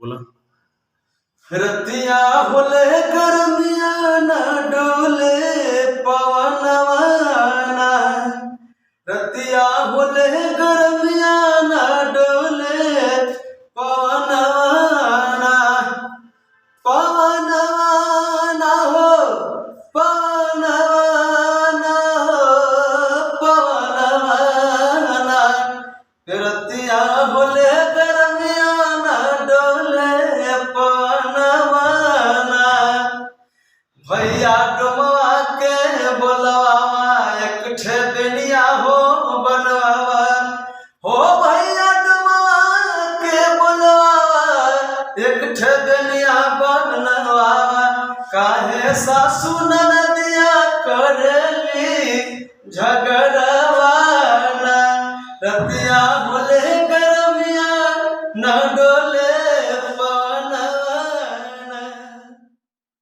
बोला रतिया होले गर्मिया न डोले पवनवाना, रतिया होले गर्मिया न डोले पवनवाना, पवनवाना हो पवनवाना हो पवनवाना, रतिया होले गर्मिया न डोले पवनवाना। भैया डुमवा के बोलवावा एक ठेबनिया हो बनवावा, हो भैया डुमवा के बोलवावा एक ठेबनिया बनवावा। काहे सासू ननदिया करेली झगड़ा